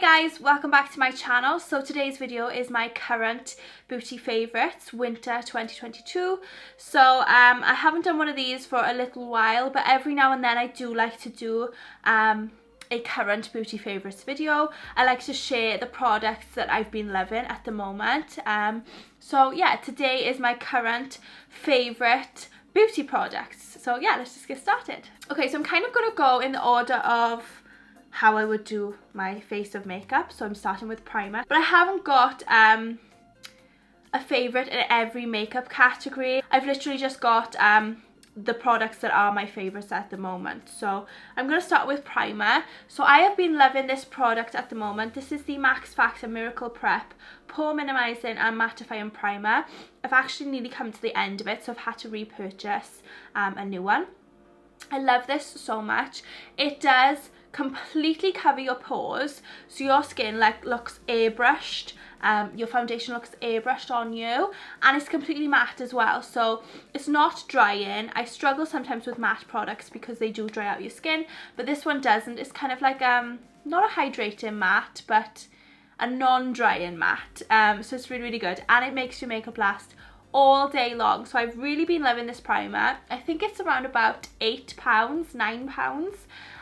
guys, welcome back to my channel. So today's video is my current beauty favourites winter 2022. So I haven't done one of these for a little while, but every now and then I do like to do a current beauty favourites video. I like to share the products that I've been loving at the moment. So yeah, today is my current favourite beauty products. So yeah, let's just get started. Okay, so I'm kind of going to go in the order of how I would do my face of makeup. So I'm starting with primer, but I haven't got a favourite in every makeup category. I've literally just got the products that are my favourites at the moment. So I'm going to start with primer. So I have been loving this product at the moment. This is the Max Factor Miracle Prep Pore Minimising and Mattifying Primer. I've actually nearly come to the end of it, so I've had to repurchase a new one. I love this so much. It does completely cover your pores, so your skin looks airbrushed. Your foundation looks airbrushed on you, and it's completely matte as well, so it's not drying. I struggle sometimes with matte products because they do dry out your skin, but this one doesn't. It's kind of like not a hydrating matte, but a non-drying matte. So it's really good, and it makes your makeup last all day long. So I've really been loving this primer. I think it's around about £8, £9,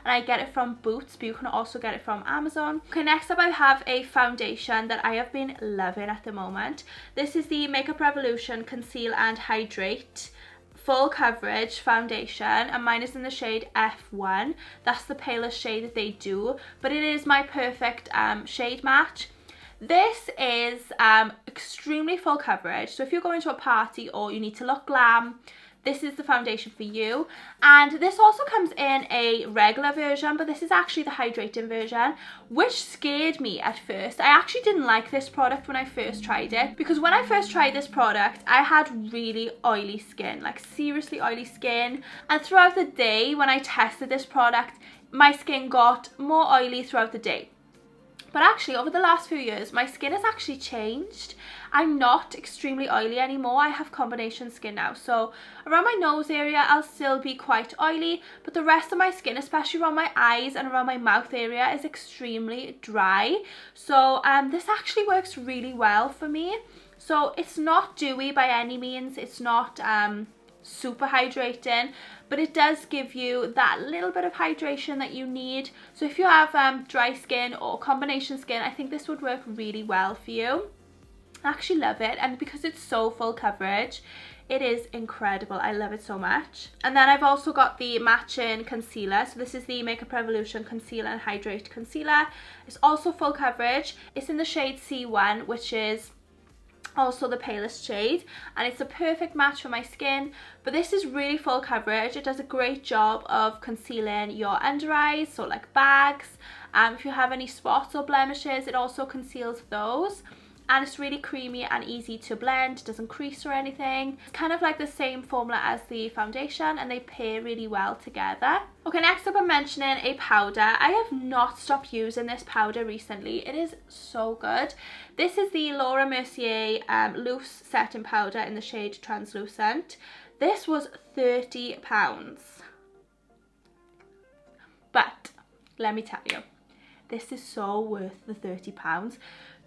and I get it from Boots, but you can also get it from Amazon. Okay, next up I have a foundation that I have been loving at the moment. This is the Makeup Revolution Conceal and Hydrate Full Coverage Foundation, and mine is in the shade F1. That's the palest shade that they do, but it is my perfect shade match. This is extremely full coverage, so if you're going to a party or you need to look glam, this is the foundation for you. And this also comes in a regular version, but this is actually the hydrating version, which scared me at first. I actually didn't like this product when I first tried it, because when I first tried this product, I had really oily skin, like seriously oily skin. And throughout the day, when I tested this product, my skin got more oily throughout the day. But actually, over the last few years, my skin has actually changed. I'm not extremely oily anymore. I have combination skin now. So around my nose area, I'll still be quite oily, but the rest of my skin, especially around my eyes and around my mouth area, is extremely dry. So this actually works really well for me. So it's not dewy by any means. It's not super hydrating, but it does give you that little bit of hydration that you need. So if you have dry skin or combination skin, I think this would work really well for you. I actually love it, and because it's so full coverage, it is incredible. I love it so much. And then I've also got the matching concealer. So this is the Makeup Revolution Conceal and Hydrate Concealer. It's also full coverage. It's in the shade C1, which is also the palest shade, and it's a perfect match for my skin. But this is really full coverage. It does a great job of concealing your under eyes, so like bags. If you have any spots or blemishes, it also conceals those. And it's really creamy and easy to blend. It doesn't crease or anything. It's kind of like the same formula as the foundation, and they pair really well together. Okay, next up I'm mentioning a powder. I have not stopped using this powder recently. It is so good. This is the Laura Mercier Loose Setting Powder in the shade Translucent. This was £30. But let me tell you, this is so worth the £30.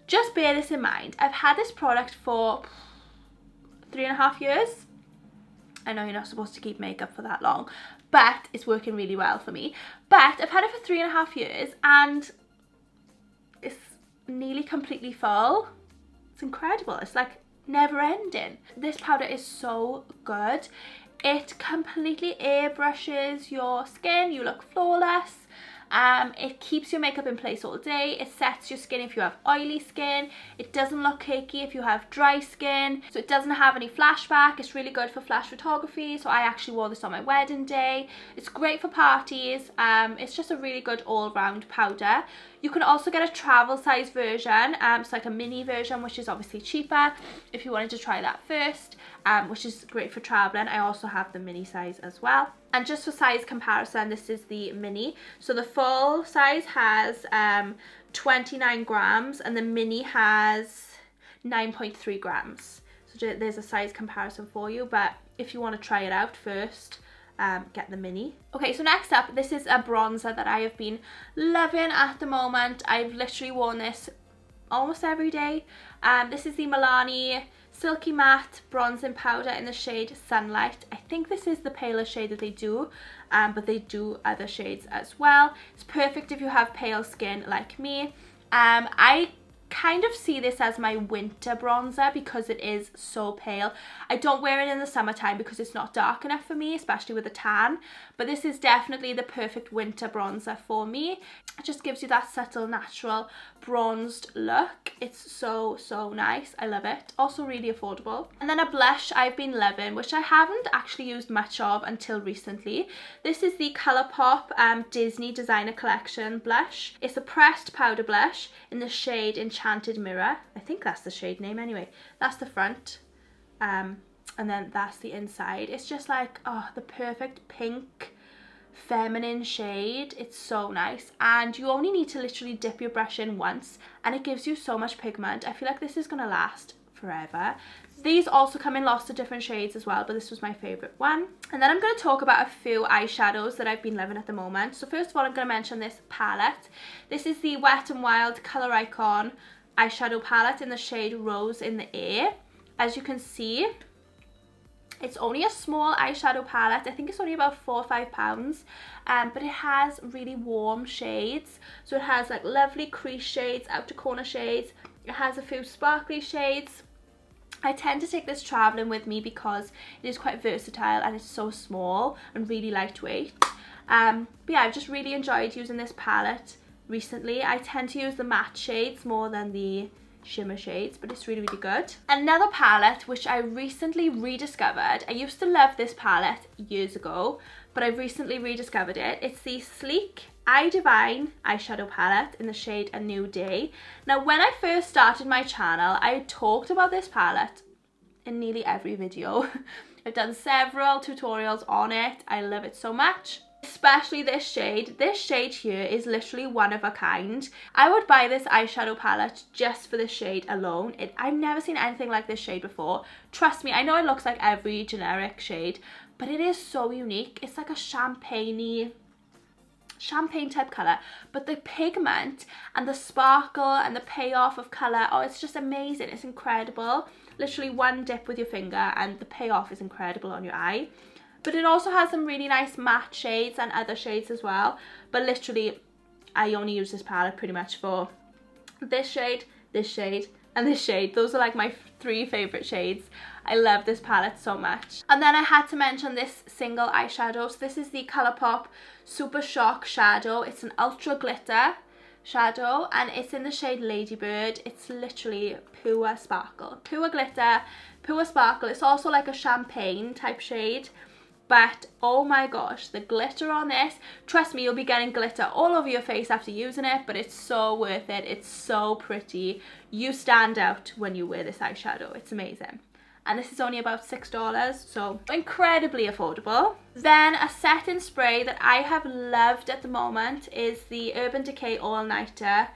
Just bear this in mind. I've had this product for 3.5 years. I know you're not supposed to keep makeup for that long, but it's working really well for me. But I've had it for 3.5 years, and it's nearly completely full. It's incredible. It's like never ending. This powder is so good. It completely airbrushes your skin. You look flawless. It keeps your makeup in place all day. It sets your skin if you have oily skin. It doesn't look cakey if you have dry skin. So it doesn't have any flashback. It's really good for flash photography. So I actually wore this on my wedding day. It's great for parties. It's just a really good all-round powder. You can also get a travel size version. It's like a mini version, which is obviously cheaper if you wanted to try that first, which is great for traveling. I also have the mini size as well. And just for size comparison, this is the mini. So the full size has 29 grams and the mini has 9.3 grams. So there's a size comparison for you, but if you want to try it out first, get the mini. Okay, so next up, this is a bronzer that I have been loving at the moment. I've literally worn this almost every day. This is the Milani Silky Matte Bronzing Powder in the shade Sunlight. I think this is the paler shade that they do, but they do other shades as well. It's perfect if you have pale skin like me. I kind of see this as my winter bronzer because it is so pale. I don't wear it in the summertime because it's not dark enough for me, especially with a tan, but this is definitely the perfect winter bronzer for me. It just gives you that subtle, natural, bronzed look. It's so nice. I love it. Also really affordable. And then a blush I've been loving, which I haven't actually used much of until recently. This is the Colourpop Disney Designer Collection blush. It's a pressed powder blush in the shade Enchanted Mirror. I think that's the shade name anyway. That's the front. And then that's the inside. It's just like, oh, the perfect pink feminine shade. It's so nice, and you only need to literally dip your brush in once and it gives you so much pigment. I feel like this is gonna last forever. These also come in lots of different shades as well, but this was my favorite one. And then I'm going to talk about a few eyeshadows that I've been loving at the moment. So first of all, I'm going to mention this palette. This is the Wet n Wild Colour Icon eyeshadow palette in the shade Rose in the Air. As you can see, it's only a small eyeshadow palette. I think it's only about £4 or £5, but it has really warm shades. So it has like lovely crease shades, outer corner shades. It has a few sparkly shades. I tend to take this travelling with me because it is quite versatile and it's so small and really lightweight. But yeah, I've just really enjoyed using this palette recently. I tend to use the matte shades more than the shimmer shades, but it's really good. Another palette which I recently rediscovered. I used to love this palette years ago, but I've recently rediscovered it. It's the Sleek I Divine eyeshadow palette in the shade A New Day. Now, when I first started my channel, I talked about this palette in nearly every video. I've done several tutorials on it. I love it so much. Especially this shade. This shade here is literally one of a kind. I would buy this eyeshadow palette just for this shade alone. I've never seen anything like this shade before. Trust me, I know it looks like every generic shade, but it is so unique. It's like a champagne type colour, but the pigment and the sparkle and the payoff of colour, oh, it's just amazing. It's incredible. Literally one dip with your finger and the payoff is incredible on your eye. But it also has some really nice matte shades and other shades as well. But literally, I only use this palette pretty much for this shade, and this shade. Those are like my 3 favourite shades. I love this palette so much. And then I had to mention this single eyeshadow. So this is the Colourpop Super Shock Shadow. It's an ultra glitter shadow and it's in the shade Ladybird. It's literally pure sparkle. Pure glitter, pure sparkle. It's also like a champagne type shade. But oh my gosh, the glitter on this, trust me, you'll be getting glitter all over your face after using it, but it's so worth it. It's so pretty. You stand out when you wear this eyeshadow. It's amazing. And this is only about $6, so incredibly affordable. Then a setting spray that I have loved at the moment is the Urban Decay All Nighter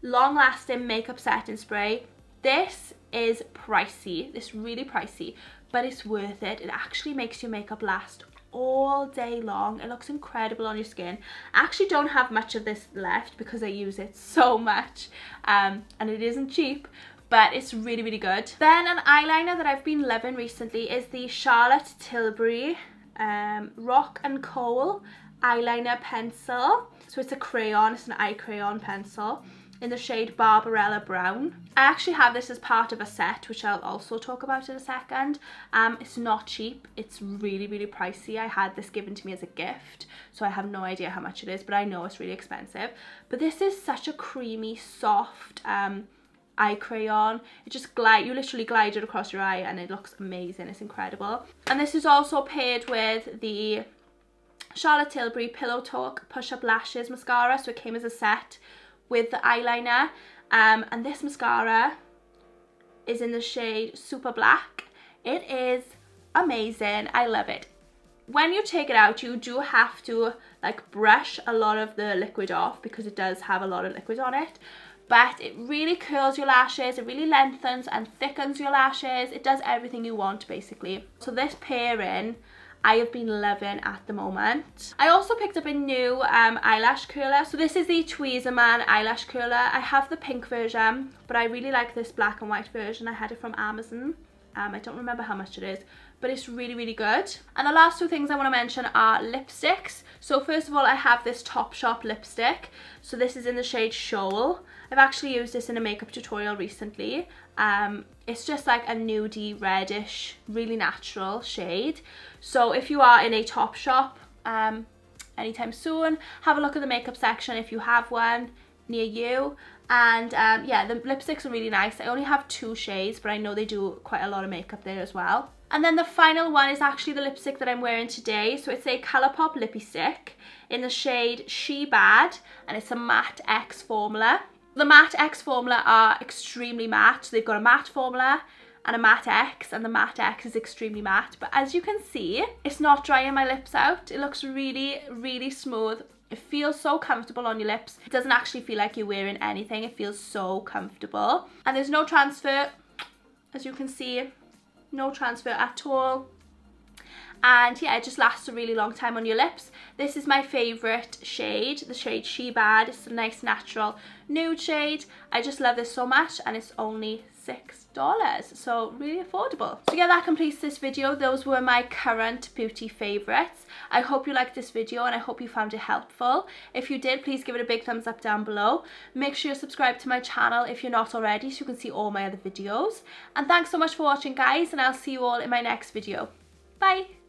Long Lasting Makeup Setting Spray. This is pricey. It's really pricey, but it's worth it. It actually makes your makeup last all day long. It looks incredible on your skin. I actually don't have much of this left because I use it so much, and it isn't cheap, but it's really good. Then an eyeliner that I've been loving recently is the Charlotte Tilbury Rock and Coal eyeliner pencil. So it's a crayon, it's an eye crayon pencil in the shade Barbarella Brown. I actually have this as part of a set, which I'll also talk about in a second. It's not cheap, it's really pricey. I had this given to me as a gift, so I have no idea how much it is, but I know it's really expensive. But this is such a creamy, soft eye crayon. It just you literally glide it across your eye and it looks amazing. It's incredible. And this is also paired with the Charlotte Tilbury Pillow Talk Push Up Lashes mascara, so it came as a set with the eyeliner, and this mascara is in the shade Super Black. It is amazing. I love it. When you take it out, you do have to like brush a lot of the liquid off because it does have a lot of liquid on it, but it really curls your lashes, it really lengthens and thickens your lashes. It does everything you want basically. So this pairing, I have been loving at the moment. I also picked up a new eyelash curler. So this is the Tweezerman eyelash curler. I have the pink version, but I really like this black and white version. I had it from Amazon. I don't remember how much it is, but it's really, really good. And the last two things I want to mention are lipsticks. So first of all, I have this Topshop lipstick. So this is in the shade Shoal. I've actually used this in a makeup tutorial recently. It's just like a nudie, reddish, really natural shade. So if you are in a Topshop anytime soon, have a look at the makeup section if you have one near you. And yeah, the lipsticks are really nice. I only have 2 shades, but I know they do quite a lot of makeup there as well. And then the final one is actually the lipstick that I'm wearing today. So it's a Colourpop Lippie stick in the shade She Bad, and it's a matte X formula. The matte X formula are extremely matte. So they've got a matte formula and a matte X, and the matte X is extremely matte. But as you can see, it's not drying my lips out. It looks really, really smooth. It feels so comfortable on your lips. It doesn't actually feel like you're wearing anything. It feels so comfortable. And there's no transfer, as you can see, no transfer at all. And yeah, it just lasts a really long time on your lips. This is my favourite shade, the shade She Bad. It's a nice natural nude shade. I just love this so much, and it's only $6, so really affordable. So yeah, that completes this video. Those were my current beauty favourites. I hope you liked this video, and I hope you found it helpful. If you did, please give it a big thumbs up down below. Make sure you subscribe to my channel if you're not already, so you can see all my other videos. And thanks so much for watching, guys, and I'll see you all in my next video. Bye!